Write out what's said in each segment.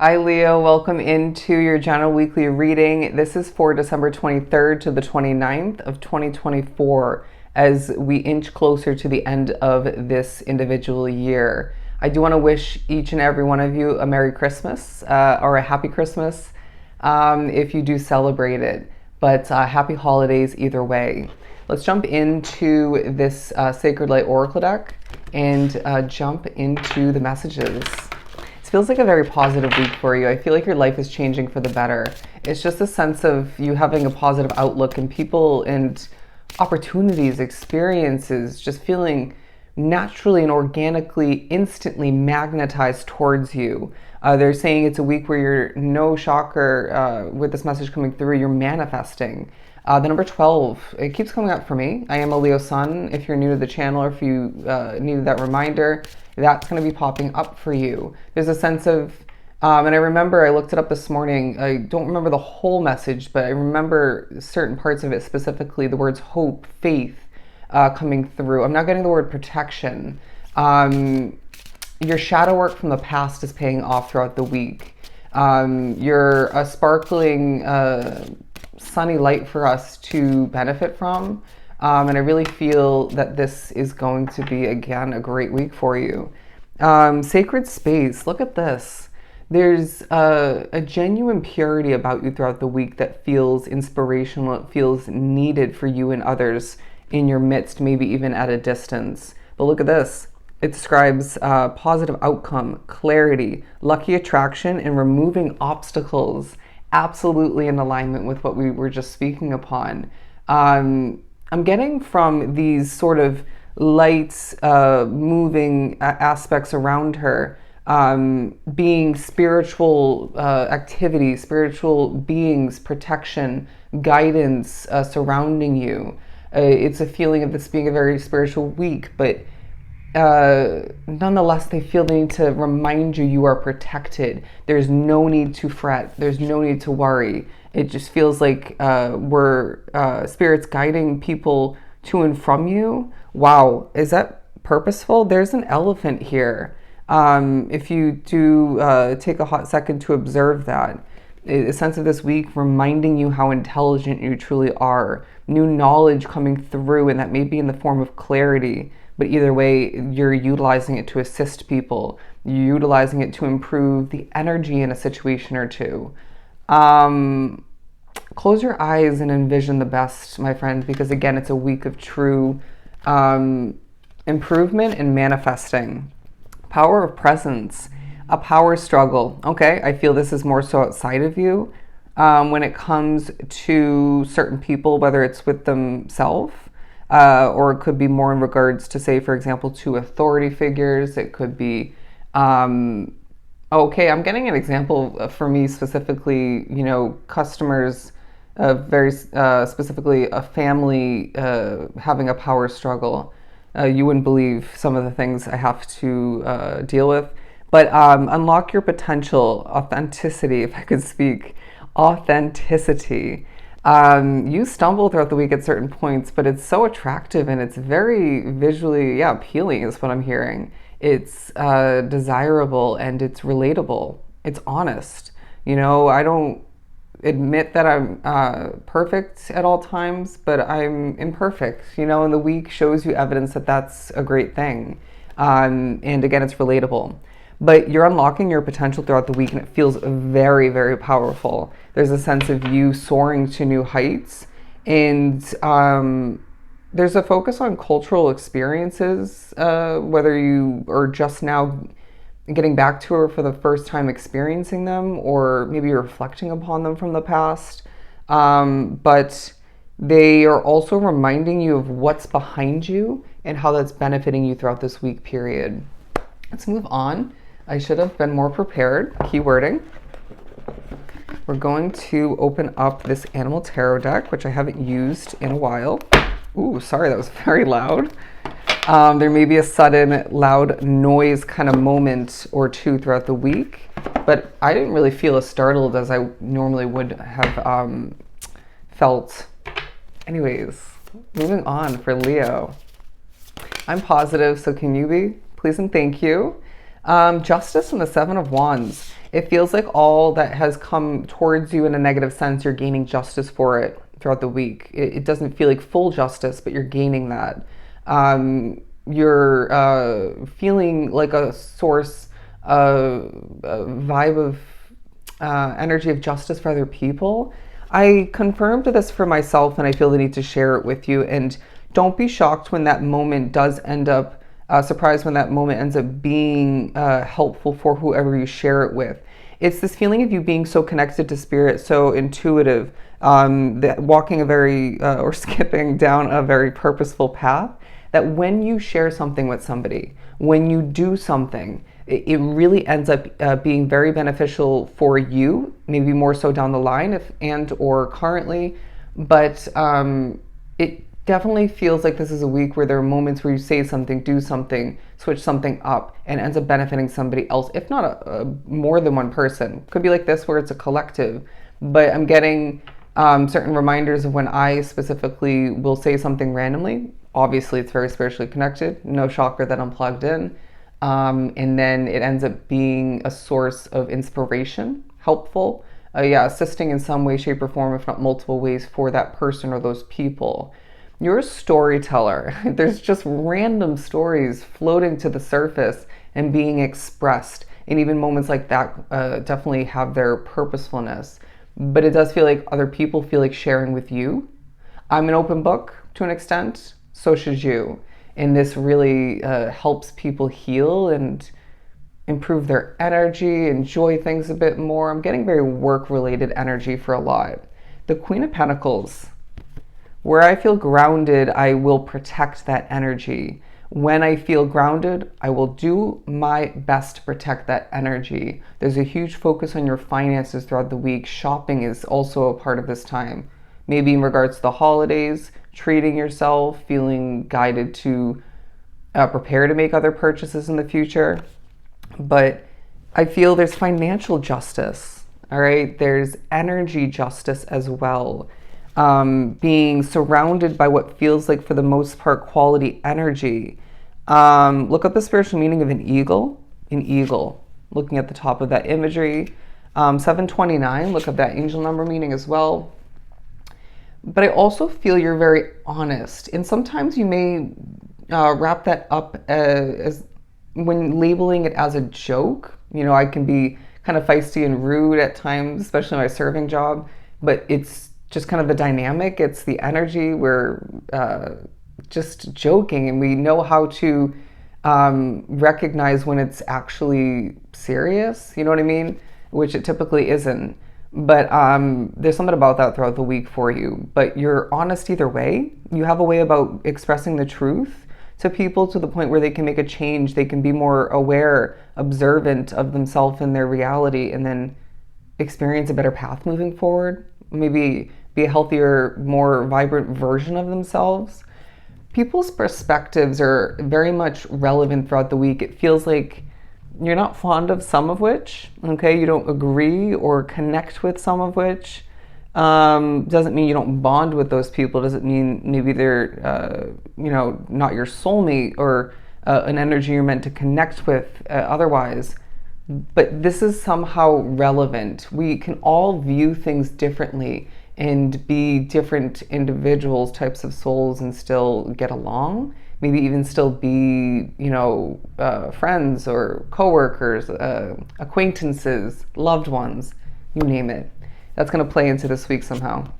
Hi Leo, welcome into your general weekly reading. This is for December 23rd to the 29th of 2024 as we inch closer to the end of this individual year. I do want to wish each and every one of you a Merry Christmas or a Happy Christmas if you do celebrate it, but happy holidays either way. Let's jump into this Sacred Light Oracle deck and jump into the messages. Feels like a very positive week for you. I feel like your life is changing for the better. It's just a sense of you having a positive outlook and people and opportunities, experiences, just feeling naturally and organically, instantly magnetized towards you. They're saying it's a week where you're, no shocker with this message coming through, you're manifesting. The number 12, it keeps coming up for me. I am a Leo sun. If you're new to the channel or if you needed that reminder, that's going to be popping up for you. There's a sense of, and I remember I looked it up this morning. I don't remember the whole message, but I remember certain parts of it, specifically the words hope, faith coming through. I'm not getting the word protection. Your shadow work from the past is paying off throughout the week. You're a sparkling, sunny light for us to benefit from. And I really feel that this is going to be, again, a great week for you. Sacred space, look at this. There's a genuine purity about you throughout the week that feels inspirational. It feels needed for you and others in your midst, maybe even at a distance. But look at this. It describes positive outcome, clarity, lucky attraction, and removing obstacles. Absolutely in alignment with what we were just speaking upon. I'm getting from these sort of light, moving aspects around her, being spiritual activity, spiritual beings, protection, guidance surrounding you. It's a feeling of this being a very spiritual week, but nonetheless, they feel the need to remind you you are protected. There's no need to fret. There's no need to worry. It just feels like we're spirits guiding people to and from you. Wow, is that purposeful? There's an elephant here. If you do take a hot second to observe that, a sense of this week reminding you how intelligent you truly are, new knowledge coming through, and that may be in the form of clarity. But either way, you're utilizing it to assist people. You're utilizing it to improve the energy in a situation or two. Close your eyes and envision the best, my friend, because again, it's a week of true improvement and manifesting. Power of presence, a power struggle. Okay, I feel this is more so outside of you when it comes to certain people, whether it's with themselves, or it could be more in regards to, say, for example, to authority figures. It could be, okay, I'm getting an example for me specifically, customers, very specifically a family having a power struggle. You wouldn't believe some of the things I have to deal with. But unlock your potential, authenticity, if I could speak, authenticity. You stumble throughout the week at certain points, but it's so attractive and it's very visually, appealing is what I'm hearing. It's desirable and it's relatable. It's honest. I don't admit that I'm perfect at all times, but I'm imperfect. And the week shows you evidence that that's a great thing. And again, it's relatable. But you're unlocking your potential throughout the week and it feels very, very powerful. There's a sense of you soaring to new heights. And there's a focus on cultural experiences, whether you are just now getting back to her for the first time experiencing them, or maybe you're reflecting upon them from the past. But they are also reminding you of what's behind you and how that's benefiting you throughout this week period. Let's move on. I should have been more prepared. Keywording. We're going to open up this Animal Tarot deck, which I haven't used in a while. Ooh, sorry, that was very loud. There may be a sudden loud noise kind of moment or two throughout the week, but I didn't really feel as startled as I normally would have felt. Anyways, moving on for Leo. I'm positive, so can you be? Please and thank you. Justice and the Seven of Wands. It feels like all that has come towards you in a negative sense, you're gaining justice for it throughout the week. It doesn't feel like full justice, but you're gaining that. You're feeling like a source, a vibe of energy of justice for other people. I confirmed this for myself, and I feel the need to share it with you. And don't be shocked when that moment does end up, surprised when that moment ends up being helpful for whoever you share it with. It's this feeling of you being so connected to spirit, so intuitive, that walking a very, or skipping down a very purposeful path, that when you share something with somebody, when you do something, it really ends up being very beneficial for you, maybe more so down the line if and or currently, but it definitely feels like this is a week where there are moments where you say something, do something, switch something up, and ends up benefiting somebody else, if not more than one person. Could be like this where it's a collective, but I'm getting certain reminders of when I specifically will say something randomly. Obviously, it's very spiritually connected. No shocker that I'm plugged in. And then it ends up being a source of inspiration, helpful, assisting in some way, shape, or form, if not multiple ways, for that person or those people. You're a storyteller. There's just random stories floating to the surface and being expressed. And even moments like that definitely have their purposefulness. But it does feel like other people feel like sharing with you. I'm an open book to an extent, so should you. And this really helps people heal and improve their energy, enjoy things a bit more. I'm getting very work-related energy for a lot. The Queen of Pentacles. Where I feel grounded, I will protect that energy. When I feel grounded, I will do my best to protect that energy. There's a huge focus on your finances throughout the week. Shopping is also a part of this time. Maybe in regards to the holidays, treating yourself, feeling guided to prepare to make other purchases in the future. But I feel there's financial justice, all right? There's energy justice as well. Being surrounded by what feels like, for the most part, quality energy. Look up the spiritual meaning of an eagle. An eagle, looking at the top of that imagery. 729, look up that angel number meaning as well. But I also feel you're very honest. And sometimes you may wrap that up as when labeling it as a joke. You know, I can be kind of feisty and rude at times, especially in my serving job. But it's just kind of the dynamic. It's the energy. We're just joking, and we know how to recognize when it's actually serious. You know what I mean? Which it typically isn't. But there's something about that throughout the week for you. But you're honest either way. You have a way about expressing the truth to people to the point where they can make a change. They can be more aware, observant of themselves and their reality, and then experience a better path moving forward. Maybe be a healthier, more vibrant version of themselves. People's perspectives are very much relevant throughout the week. It feels like you're not fond of some of which, okay? You don't agree or connect with some of which. Doesn't mean you don't bond with those people. Doesn't mean maybe they're, not your soulmate or an energy you're meant to connect with otherwise. But this is somehow relevant. We can all view things differently and be different individuals, types of souls, and still get along. Maybe even still be, friends or coworkers, acquaintances, loved ones, you name it. That's going to play into this week somehow.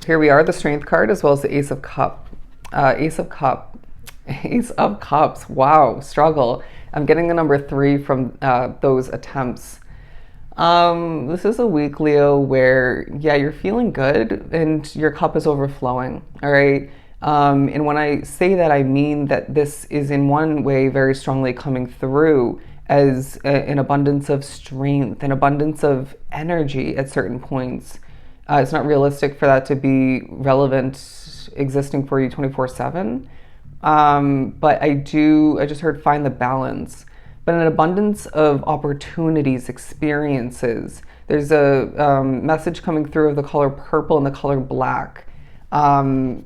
Here we are, the Strength card, as well as the Ace of Cups. Ace of Cups. Wow, struggle. I'm getting the number 3 from those attempts. This is a week, Leo, where, you're feeling good and your cup is overflowing, all right? And when I say that, I mean that this is in one way very strongly coming through as an abundance of strength, an abundance of energy at certain points. It's not realistic for that to be relevant, existing for you 24/7. But I just heard find the balance. But an abundance of opportunities, experiences. There's a message coming through of the color purple and the color black. When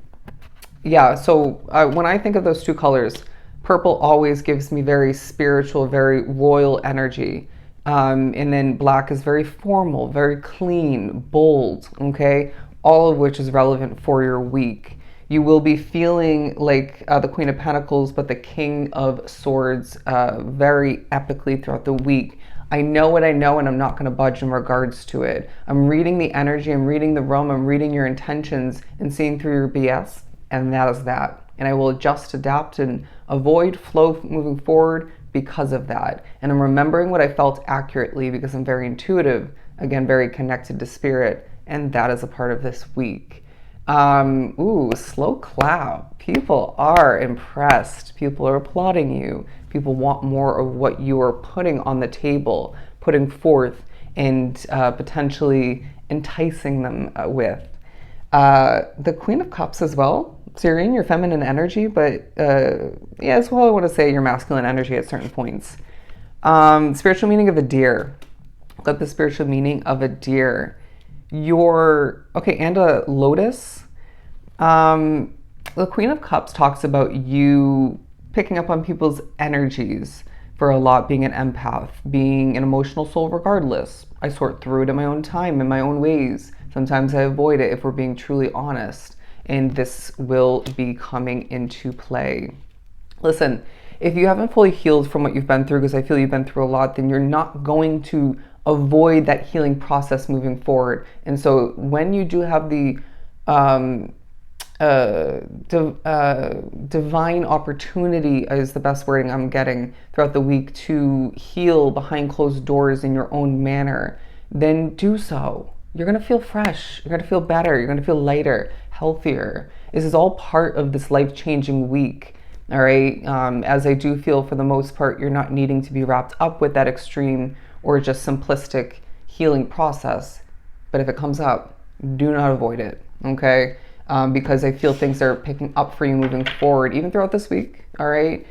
I think of those two colors, purple always gives me very spiritual, very royal energy. And then black is very formal, very clean, bold, okay? All of which is relevant for your week. You will be feeling like the Queen of Pentacles, but the King of Swords very epically throughout the week. I know what I know, and I'm not going to budge in regards to it. I'm reading the energy, I'm reading the room, I'm reading your intentions and seeing through your BS, and that is that. And I will adjust, adapt, and avoid flow moving forward because of that. And I'm remembering what I felt accurately because I'm very intuitive, again, very connected to spirit, and that is a part of this week. Slow clap. People are impressed. People are applauding you. People want more of what you are putting on the table, putting forth, and potentially enticing them with. The Queen of Cups as well. So you're in your feminine energy, but as well, I want to say your masculine energy at certain points. Spiritual meaning of a deer. Look at the spiritual meaning of a deer. And a lotus. The Queen of Cups talks about you picking up on people's energies for a lot, being an empath, being an emotional soul regardless. I sort through it in my own time, in my own ways. Sometimes I avoid it if we're being truly honest. And this will be coming into play. Listen, if you haven't fully healed from what you've been through, because I feel you've been through a lot, then you're not going to avoid that healing process moving forward. And so when you do have the divine opportunity is the best wording I'm getting throughout the week to heal behind closed doors in your own manner, then do so. You're going to feel fresh. You're going to feel better. You're going to feel lighter, healthier. This is all part of this life-changing week. All right. As I do feel for the most part, you're not needing to be wrapped up with that extreme or just simplistic healing process. But if it comes up, do not avoid it. Okay. Because I feel things are picking up for you moving forward, even throughout this week. All right.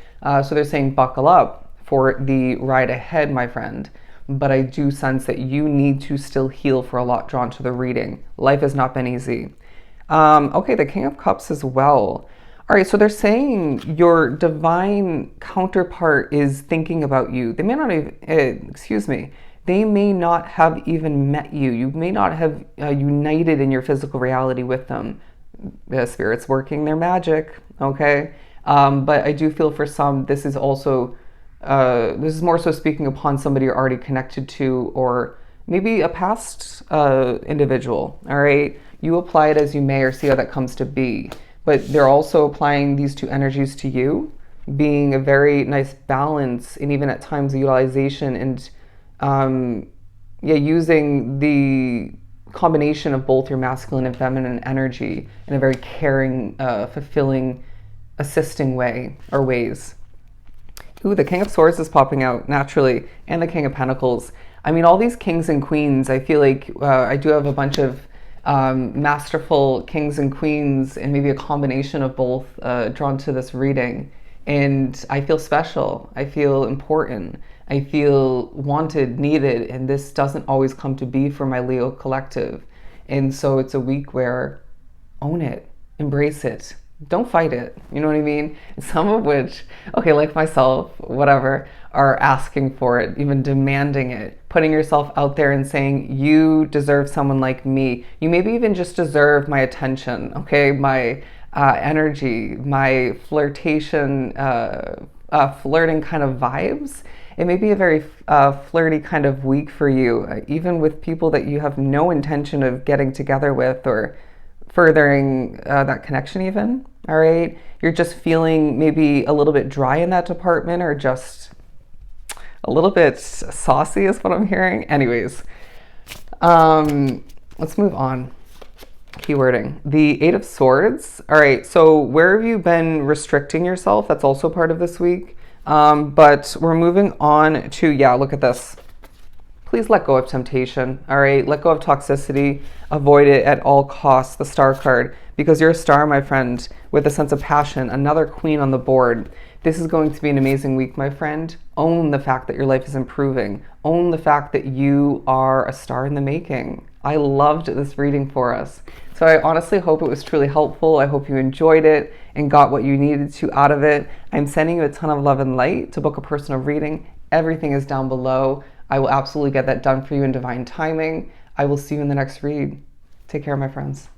So they're saying buckle up for the ride ahead, my friend. But I do sense that you need to still heal for a lot drawn to the reading. Life has not been easy. The King of Cups as well. All right, so they're saying your divine counterpart is thinking about you. They may not even, they may not have even met you. You may not have united in your physical reality with them. The spirit's working their magic, okay? But I do feel for some, this is also, this is more so speaking upon somebody you're already connected to, or maybe a past individual, all right? You apply it as you may or see how that comes to be. But they're also applying these two energies to you, being a very nice balance and even at times the utilization and using the combination of both your masculine and feminine energy in a very caring, fulfilling, assisting way or ways. Ooh, the King of Swords is popping out naturally, and the King of Pentacles. I mean, all these kings and queens, I feel like I do have a bunch of masterful kings and queens and maybe a combination of both drawn to this reading. And I feel special. I feel important. I feel wanted, needed, and this doesn't always come to be for my Leo collective. And so it's a week where own it, embrace it. Don't fight it. You know what I mean? Some of which, okay, like myself, whatever, are asking for it, even demanding it, putting yourself out there and saying, you deserve someone like me. You maybe even just deserve my attention, okay? My energy, my flirtation, flirting kind of vibes. It may be a very flirty kind of week for you, even with people that you have no intention of getting together with or furthering that connection even, all right? You're just feeling maybe a little bit dry in that department or just a little bit saucy is what I'm hearing. Anyways, let's move on. Keywording. The Eight of Swords. All right, so where have you been restricting yourself? That's also part of this week. But we're moving on to, look at this. Please let go of temptation, all right? Let go of toxicity. Avoid it at all costs, the Star card, because you're a star, my friend, with a sense of passion, another queen on the board. This is going to be an amazing week, my friend. Own the fact that your life is improving. Own the fact that you are a star in the making. I loved this reading for us. So I honestly hope it was truly helpful. I hope you enjoyed it and got what you needed to out of it. I'm sending you a ton of love and light. To book a personal reading, everything is down below. I will absolutely get that done for you in divine timing. I will see you in the next read. Take care, my friends.